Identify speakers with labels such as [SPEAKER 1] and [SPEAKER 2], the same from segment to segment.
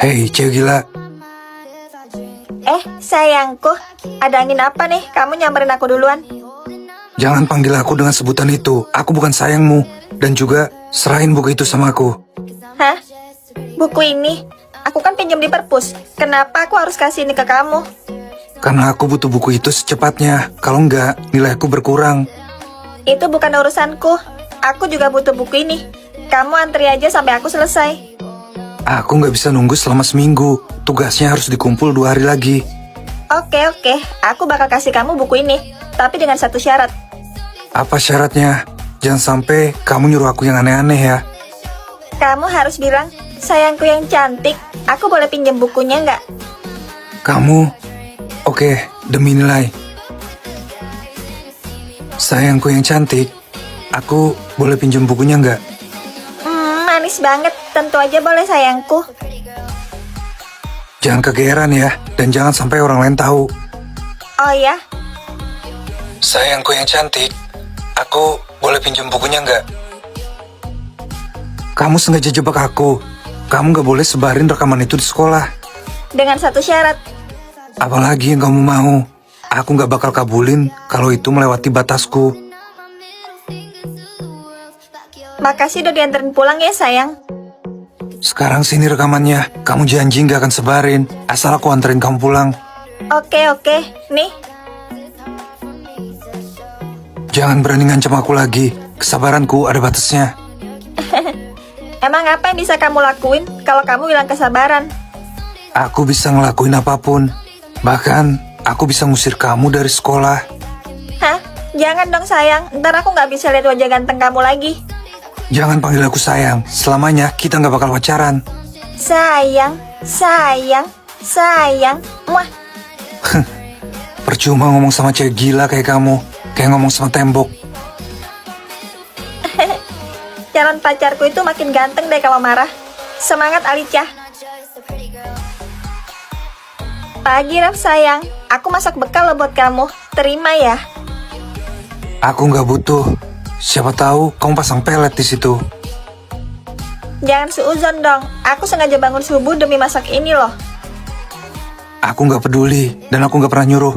[SPEAKER 1] Hei, cewek gila.
[SPEAKER 2] Sayangku, ada angin apa nih? Kamu nyamperin aku duluan.
[SPEAKER 1] Jangan panggil aku dengan sebutan itu. Aku bukan sayangmu. Dan juga, serahin buku itu sama aku.
[SPEAKER 2] Hah? Buku ini? Aku kan pinjam di perpus. Kenapa aku harus kasih ini ke kamu?
[SPEAKER 1] Karena aku butuh buku itu secepatnya. Kalau enggak, nilai aku berkurang.
[SPEAKER 2] Itu bukan urusanku. Aku juga butuh buku ini. Kamu antri aja sampai aku selesai.
[SPEAKER 1] Aku nggak bisa nunggu selama seminggu. Tugasnya harus dikumpul 2 hari lagi.
[SPEAKER 2] Oke, aku bakal kasih kamu buku ini. Tapi dengan satu syarat.
[SPEAKER 1] Apa syaratnya? Jangan sampai kamu nyuruh aku yang aneh-aneh ya.
[SPEAKER 2] Kamu harus bilang, sayangku yang cantik, aku boleh pinjam bukunya nggak?
[SPEAKER 1] Kamu? Oke, demi nilai. Sayangku yang cantik, aku boleh pinjam bukunya nggak?
[SPEAKER 2] Manis banget, tentu aja boleh sayangku.
[SPEAKER 1] Jangan kegeeran ya, dan jangan sampai orang lain tahu.
[SPEAKER 2] Oh ya?
[SPEAKER 1] Sayangku yang cantik, aku boleh pinjam bukunya nggak? Kamu sengaja jebak aku. Kamu nggak boleh sebarin rekaman itu di sekolah.
[SPEAKER 2] Dengan satu syarat.
[SPEAKER 1] Apalagi yang kamu mau. Aku nggak bakal kabulin kalau itu melewati batasku.
[SPEAKER 2] Makasih udah dianterin pulang ya sayang.
[SPEAKER 1] Sekarang sini rekamannya. Kamu janji nggak akan sebarin. Asal aku anterin kamu pulang.
[SPEAKER 2] Oke, nih.
[SPEAKER 1] Jangan berani ngancam aku lagi. Kesabaranku ada batasnya.
[SPEAKER 2] Emang apa yang bisa kamu lakuin kalau kamu bilang kesabaran?
[SPEAKER 1] Aku bisa ngelakuin apapun. Bahkan, aku bisa ngusir kamu dari sekolah.
[SPEAKER 2] Hah? Jangan dong sayang, ntar aku nggak bisa lihat wajah ganteng kamu lagi.
[SPEAKER 1] Jangan panggil aku sayang. Selamanya kita nggak bakal pacaran.
[SPEAKER 2] Sayang. Wah,
[SPEAKER 1] Percuma ngomong sama cewek gila kayak kamu. Kayak ngomong sama tembok.
[SPEAKER 2] calon pacarku itu makin ganteng deh kalau marah. Semangat Alicia. Pagi Raf sayang, aku masak bekal loh buat kamu. Terima ya.
[SPEAKER 1] Aku nggak butuh. Siapa tahu kamu pasang pelet di situ.
[SPEAKER 2] Jangan suuzon dong, aku sengaja bangun subuh demi masak ini loh.
[SPEAKER 1] Aku nggak peduli dan aku nggak pernah nyuruh.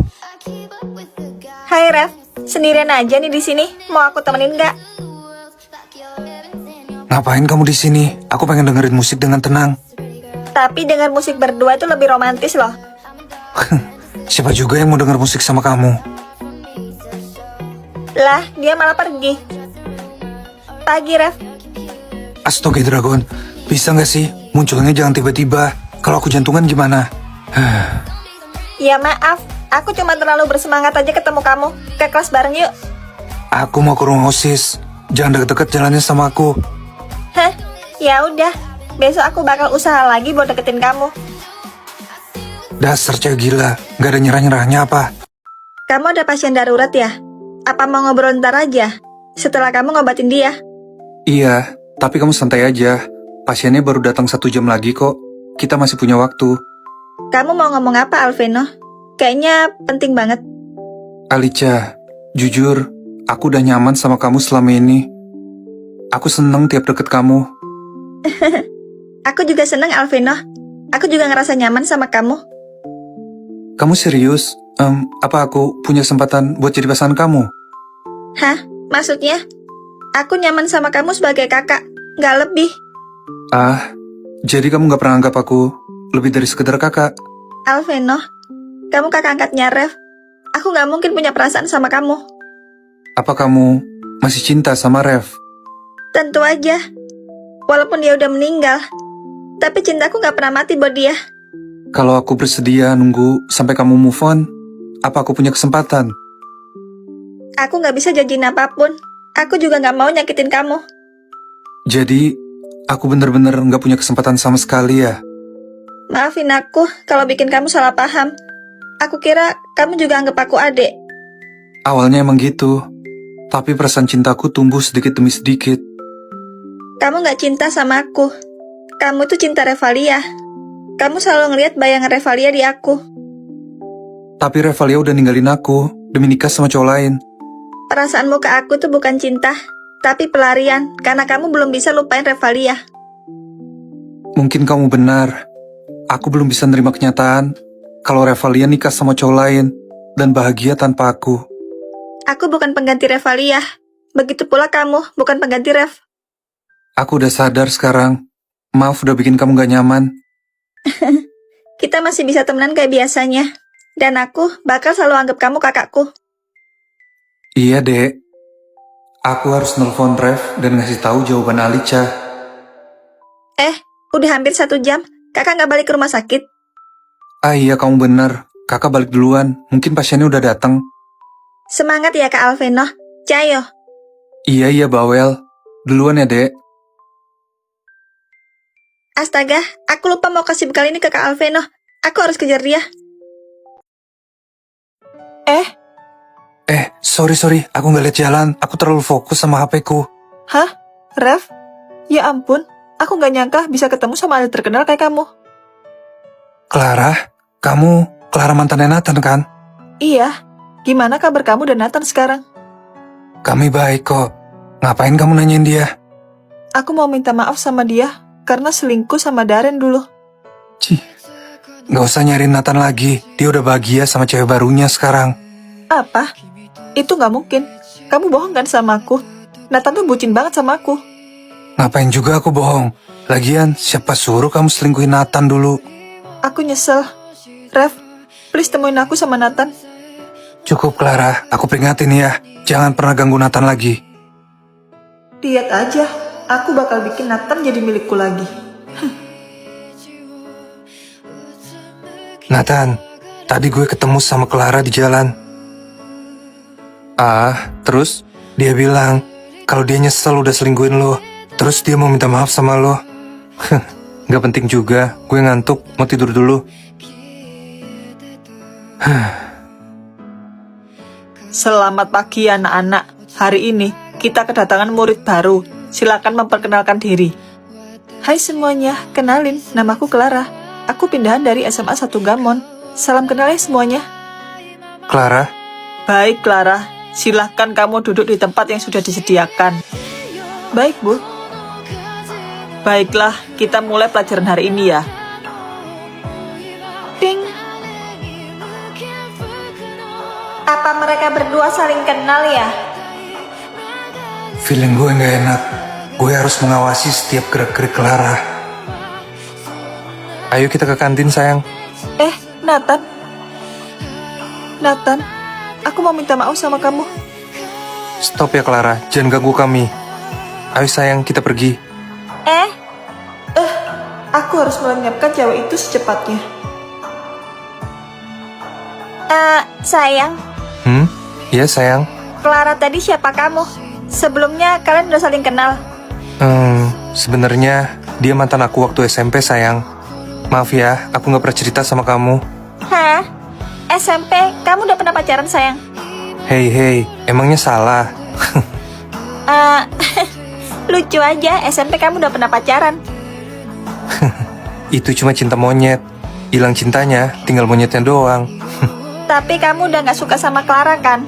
[SPEAKER 2] Hai Raf, sendirian aja nih di sini. Mau aku temenin nggak?
[SPEAKER 1] Ngapain kamu di sini? Aku pengen dengerin musik dengan tenang.
[SPEAKER 2] Tapi dengar musik berdua itu lebih romantis loh.
[SPEAKER 1] Siapa juga yang mau denger musik sama kamu?
[SPEAKER 2] Lah, dia malah pergi. Pagi Raf.
[SPEAKER 1] Astaga Dragon, bisa nggak sih munculnya jangan tiba-tiba? Kalau aku jantungan gimana?
[SPEAKER 2] Ya maaf, aku cuma terlalu bersemangat aja ketemu kamu. Ke kelas bareng yuk.
[SPEAKER 1] Aku mau ke ruang OSIS. Jangan deket-deket jalannya sama aku.
[SPEAKER 2] Hah? Ya udah. Besok aku bakal usaha lagi buat deketin kamu.
[SPEAKER 1] Dasar cewek gila, nggak ada nyerah-nyerahnya apa?
[SPEAKER 2] Kamu ada pasien darurat ya? Apa mau ngobrol ntar aja? Setelah kamu ngobatin dia.
[SPEAKER 1] Iya, tapi kamu santai aja. Pasiennya baru datang 1 jam lagi kok. Kita masih punya waktu.
[SPEAKER 2] Kamu mau ngomong apa Alveno? Kayaknya penting banget.
[SPEAKER 1] Alicia, jujur, aku udah nyaman sama kamu selama ini. Aku seneng tiap deket kamu.
[SPEAKER 2] Aku juga seneng Alveno. Aku juga ngerasa nyaman sama kamu.
[SPEAKER 1] Kamu serius? Apa aku punya kesempatan buat jadi pasangan kamu?
[SPEAKER 2] Hah? Maksudnya? Aku nyaman sama kamu sebagai kakak, gak lebih.
[SPEAKER 1] Jadi kamu gak pernah anggap aku lebih dari sekedar kakak?
[SPEAKER 2] Alveno, kamu kakak angkatnya Rev. Aku gak mungkin punya perasaan sama kamu.
[SPEAKER 1] Apa kamu masih cinta sama Rev?
[SPEAKER 2] Tentu aja. Walaupun dia udah meninggal, tapi cintaku gak pernah mati buat dia.
[SPEAKER 1] Kalau aku bersedia nunggu sampai kamu move on, apa aku punya kesempatan?
[SPEAKER 2] Aku gak bisa janjiin apapun. Aku juga gak mau nyakitin kamu.
[SPEAKER 1] Jadi, aku bener-bener gak punya kesempatan sama sekali ya?
[SPEAKER 2] Maafin aku kalau bikin kamu salah paham. Aku kira kamu juga anggap aku adik.
[SPEAKER 1] Awalnya emang gitu, tapi perasaan cintaku tumbuh sedikit demi sedikit.
[SPEAKER 2] Kamu gak cinta sama aku. Kamu tuh cinta Revalia. Kamu selalu ngelihat bayangan Revalia di aku.
[SPEAKER 1] Tapi Revalia udah ninggalin aku demi nikah sama cowok lain.
[SPEAKER 2] Perasaanmu ke aku tuh bukan cinta, tapi pelarian, karena kamu belum bisa lupain Revalia.
[SPEAKER 1] Mungkin kamu benar. Aku belum bisa nerima kenyataan kalau Revalia nikah sama cowok lain dan bahagia tanpa aku.
[SPEAKER 2] Aku bukan pengganti Revalia. Begitu pula kamu, bukan pengganti Rev.
[SPEAKER 1] Aku udah sadar sekarang. Maaf udah bikin kamu gak nyaman.
[SPEAKER 2] Kita masih bisa temenan kayak biasanya. Dan aku bakal selalu anggap kamu kakakku.
[SPEAKER 1] Iya, Dek. Aku harus nelpon Rev dan ngasih tahu jawaban Alica.
[SPEAKER 2] Udah hampir 1 jam. Kakak nggak balik ke rumah sakit?
[SPEAKER 1] Ah iya, kamu benar. Kakak balik duluan. Mungkin pasiennya udah datang.
[SPEAKER 2] Semangat ya Kak Alveno. Cayo.
[SPEAKER 1] Iya, Bawel. Duluan ya, Dek.
[SPEAKER 2] Astaga, aku lupa mau kasih bekal ini ke Kak Alveno. Aku harus kejar dia.
[SPEAKER 1] Sorry. Aku nggak lihat jalan. Aku terlalu fokus sama HP-ku.
[SPEAKER 3] Hah? Rev? Ya ampun, aku gak nyangka bisa ketemu sama ada terkenal kayak kamu.
[SPEAKER 1] Clara, kamu Clara mantannya Nathan kan?
[SPEAKER 3] Iya, gimana kabar kamu dan Nathan sekarang?
[SPEAKER 1] Kami baik kok. Ngapain kamu nanyain dia?
[SPEAKER 3] Aku mau minta maaf sama dia, karena selingkuh sama Darren dulu.
[SPEAKER 1] Cih, nggak usah nyariin Nathan lagi. Dia udah bahagia sama cewek barunya sekarang.
[SPEAKER 3] Apa? Itu gak mungkin. Kamu bohong kan sama aku? Nathan tuh bucin banget sama aku.
[SPEAKER 1] Ngapain juga aku bohong? Lagian, siapa suruh kamu selingkuhin Nathan dulu?
[SPEAKER 3] Aku nyesel. Rev, please temuin aku sama Nathan.
[SPEAKER 1] Cukup, Clara. Aku peringatin ya. Jangan pernah ganggu Nathan lagi.
[SPEAKER 3] Lihat aja, aku bakal bikin Nathan jadi milikku lagi.
[SPEAKER 1] Nathan, tadi gue ketemu sama Clara di jalan. Terus dia bilang kalau dia nyesel udah selingkuhin lo. Terus dia mau minta maaf sama lo. Gak penting juga, gue ngantuk, mau tidur dulu.
[SPEAKER 3] Selamat pagi anak-anak. Hari ini kita kedatangan murid baru. Silakan memperkenalkan diri. Hai semuanya, kenalin, namaku Clara. Aku pindahan dari SMA 1 Gamon. Salam kenal ya semuanya.
[SPEAKER 1] Clara,
[SPEAKER 3] Baik Clara, silahkan kamu duduk di tempat yang sudah disediakan. Baik Bu. Baiklah, kita mulai pelajaran hari ini ya. Ding.
[SPEAKER 2] Apa mereka berdua saling kenal ya?
[SPEAKER 1] feeling gue gak enak. Gue harus mengawasi setiap gerak-gerik Clara. Ayo kita ke kantin sayang.
[SPEAKER 3] Nathan. Nathan, aku mau minta maaf sama kamu.
[SPEAKER 1] Stop ya Clara, jangan ganggu kami. Ayo sayang, kita pergi.
[SPEAKER 3] Aku harus melenyapkan cewek itu secepatnya.
[SPEAKER 2] Sayang,
[SPEAKER 1] Iya sayang.
[SPEAKER 2] Clara tadi siapa kamu? Sebelumnya kalian udah saling kenal.
[SPEAKER 1] Sebenarnya dia mantan aku waktu SMP sayang. Maaf ya, aku gak pernah cerita sama kamu.
[SPEAKER 2] Hah? SMP, kamu udah pernah pacaran sayang?
[SPEAKER 1] Hey, emangnya salah?
[SPEAKER 2] Lucu aja, SMP kamu udah pernah pacaran.
[SPEAKER 1] Itu cuma cinta monyet. Hilang cintanya, tinggal monyetnya doang.
[SPEAKER 2] Tapi kamu udah gak suka sama Clara kan?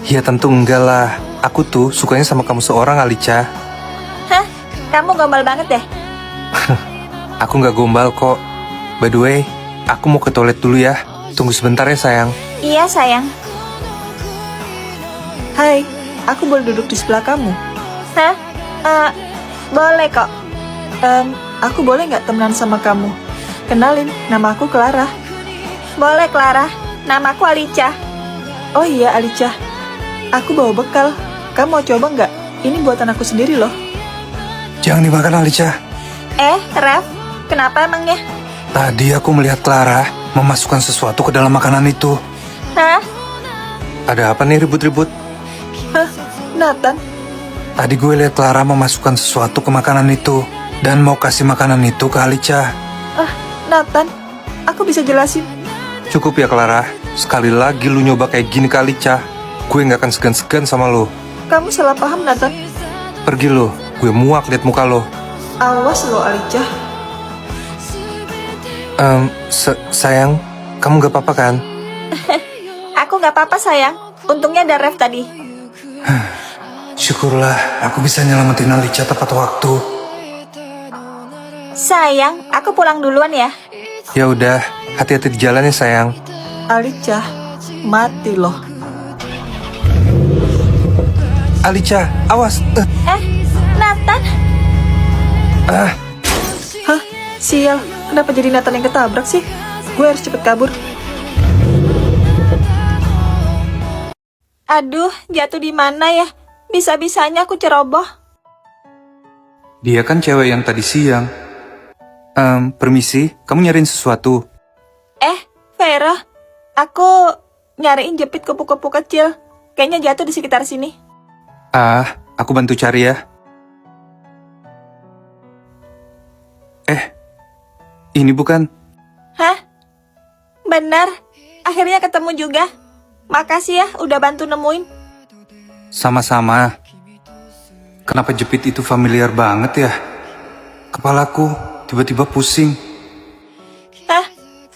[SPEAKER 1] Ya tentu enggak lah. Aku tuh sukanya sama kamu seorang Alica.
[SPEAKER 2] Hah? Kamu gombal banget deh.
[SPEAKER 1] Aku gak gombal kok. By the way, aku mau ke toilet dulu ya. Tunggu sebentar ya sayang.
[SPEAKER 2] Iya sayang.
[SPEAKER 3] Hai, aku boleh duduk di sebelah kamu?
[SPEAKER 2] Hah? Boleh kok.
[SPEAKER 3] Aku boleh nggak temenan sama kamu? Kenalin, nama aku Clara.
[SPEAKER 2] Boleh Clara. Namaku Alica.
[SPEAKER 3] Oh iya, Alica. Aku bawa bekal. Kamu mau coba nggak? Ini buatan aku sendiri loh.
[SPEAKER 1] Jangan dimakan Alica.
[SPEAKER 2] Rev, kenapa emangnya?
[SPEAKER 1] Tadi aku melihat Clara memasukkan sesuatu ke dalam makanan itu.
[SPEAKER 2] Hah?
[SPEAKER 1] Ada apa nih ribut-ribut?
[SPEAKER 3] Hah, Nathan?
[SPEAKER 1] Tadi gue lihat Clara memasukkan sesuatu ke makanan itu dan mau kasih makanan itu ke Alica.
[SPEAKER 3] Nathan, aku bisa jelasin.
[SPEAKER 1] Cukup ya Clara, sekali lagi lu nyoba kayak gini ke Alica, gue gak akan segan-segan sama lu.
[SPEAKER 3] Kamu salah paham, Nathan.
[SPEAKER 1] Pergi lu, gue muak liat muka lu.
[SPEAKER 3] Awas lo, Alica.
[SPEAKER 1] Sayang, kamu gak apa-apa kan?
[SPEAKER 2] Aku gak apa-apa sayang. Untungnya ada Rev tadi.
[SPEAKER 1] Syukurlah, aku bisa nyelamatin Alica tepat waktu.
[SPEAKER 2] Sayang, aku pulang duluan ya.
[SPEAKER 1] Ya udah, hati-hati di jalan ya sayang.
[SPEAKER 3] Alicia, mati loh.
[SPEAKER 1] Alicia, awas.
[SPEAKER 2] Nathan,
[SPEAKER 1] Ah,
[SPEAKER 3] Hah? Sial, kenapa jadi Nathan yang ketabrak sih? Gue harus cepet kabur.
[SPEAKER 2] aduh, jatuh di mana ya? Bisa-bisanya aku ceroboh.
[SPEAKER 1] dia kan cewek yang tadi siang. Permisi, kamu nyariin sesuatu?
[SPEAKER 2] Vera, aku nyariin jepit kupu-kupu kecil. Kayaknya jatuh di sekitar sini.
[SPEAKER 1] Aku bantu cari ya. Ini bukan.
[SPEAKER 2] Hah? Benar, akhirnya ketemu juga. Makasih ya udah bantu nemuin.
[SPEAKER 1] Sama-sama. Kenapa jepit itu familiar banget ya? Kepalaku tiba-tiba pusing.
[SPEAKER 2] Hah?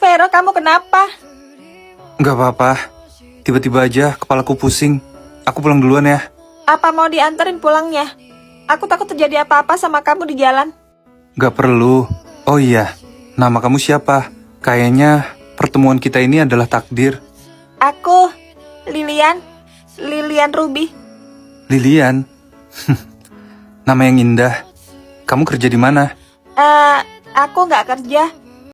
[SPEAKER 2] Vera, kamu kenapa?
[SPEAKER 1] Nggak apa-apa. Tiba-tiba aja kepalaku pusing. Aku pulang duluan ya.
[SPEAKER 2] Apa mau dianterin pulangnya? Aku takut terjadi apa-apa sama kamu di jalan.
[SPEAKER 1] Nggak perlu. Oh iya, nama kamu siapa? Kayaknya pertemuan kita ini adalah takdir.
[SPEAKER 2] Aku, Lilian Ruby.
[SPEAKER 1] Lilian. Nama yang indah. Kamu kerja di mana?
[SPEAKER 2] Aku nggak kerja.